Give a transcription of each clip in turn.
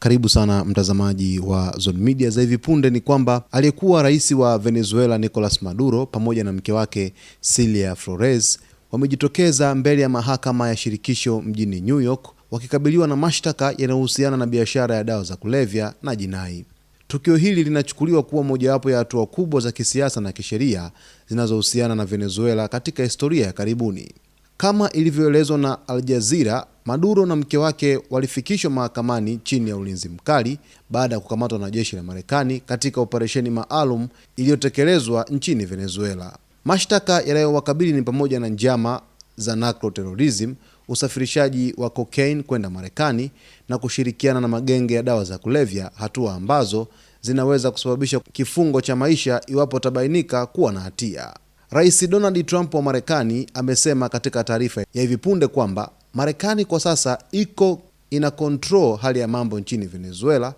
Karibu sana mtazamaji wa Zone Media. Za hivi punde ni kwamba aliyekuwa rais wa Venezuela Nicolas Maduro pamoja na mke wake Cilia Flores wamejitokeza mbele ya mahakama ya shirikisho mjini New York wakikabiliwa na mashtaka yanayohusiana na biashara ya dawa za kulevya na jinai. Tukio hili linachukuliwa kuwa mojawapo ya hatua kubwa za kisiasa na kisheria zinazohusiana na Venezuela katika historia ya karibuni. Kama ilivyoelezwa na Al Jazeera, Maduro na mke wake walifikishwa mahakamani chini ya ulinzi mkali baada ya kukamatwa na jeshi la Marekani katika operesheni maalum iliyotekelezwa nchini Venezuela. Mashtaka yanayowakabili ni pamoja na njama za narco-terrorism, usafirishaji wa cocaine kwenda Marekani na kushirikiana na magenge ya dawa za kulevya, hatua ambazo zinaweza kusababisha kifungo cha maisha iwapo tabainika kuwa na hatia. Rais Donald Trump wa Marekani amesema katika taarifa ya hivi punde kwamba Marekani kwa sasa ina control hali ya mambo nchini Venezuela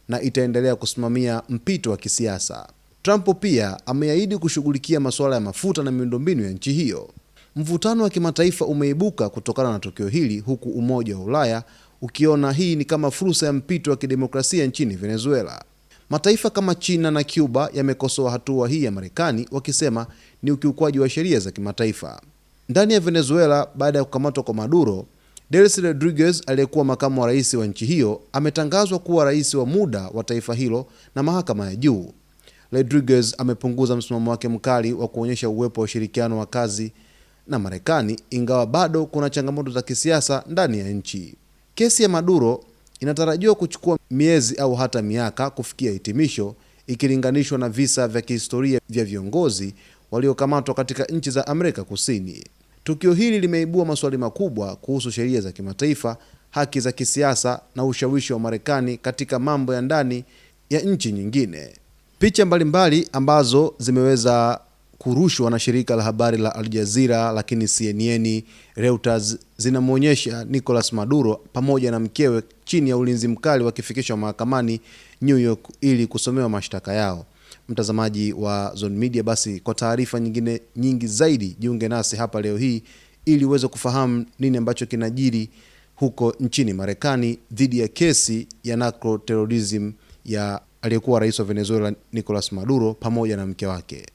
na itaendelea kusimamia mpito wa kisiasa. Trump pia ameahidi kushughulikia masuala ya mafuta na miundombinu ya nchi hiyo. Mvutano wa kimataifa umeibuka kutokana na tukio hili, huku Umoja wa Ulaya ukiona hii ni kama fursa ya mpito wa kidemokrasia nchini Venezuela. Mataifa kama China na Cuba yamekosoa hatua hii ya Marekani wakisema ni ukiukwaji wa sheria za kimataifa. Ndani ya Venezuela, baada ya kukamatwa kwa Maduro, Delcy Rodriguez aliyekuwa makamu wa rais wa nchi hiyo ametangazwa kuwa rais wa muda wa taifa hilo na mahakama ya juu. Rodriguez amepunguza msimamo wake mkali wa kuonyesha uwepo wa ushirikiano wa kazi na Marekani, ingawa bado kuna changamoto za kisiasa ndani ya nchi. Kesi ya Maduro inatarajiwa kuchukua miezi au hata miaka kufikia hitimisho, ikilinganishwa na visa vya kihistoria vya viongozi waliokamatwa katika nchi za Amerika Kusini. Tukio hili limeibua maswali makubwa kuhusu sheria za kimataifa, haki za kisiasa na ushawishi wa Marekani katika mambo ya ndani ya nchi nyingine. Picha mbalimbali ambazo zimeweza kurushwa na shirika la habari la Al Jazeera, lakini CNN, Reuters zinamuonyesha Nicolas Maduro pamoja na mkewe chini ya ulinzi mkali wakifikishwa mahakamani New York ili kusomewa mashtaka yao. Mtazamaji wa Zone Media, basi kwa taarifa nyingine nyingi zaidi jiunge nasi hapa leo hii ili uweze kufahamu nini ambacho kinajiri huko nchini Marekani dhidi ya kesi ya narco terrorism ya aliyekuwa rais wa Venezuela Nicolas Maduro pamoja na mke wake.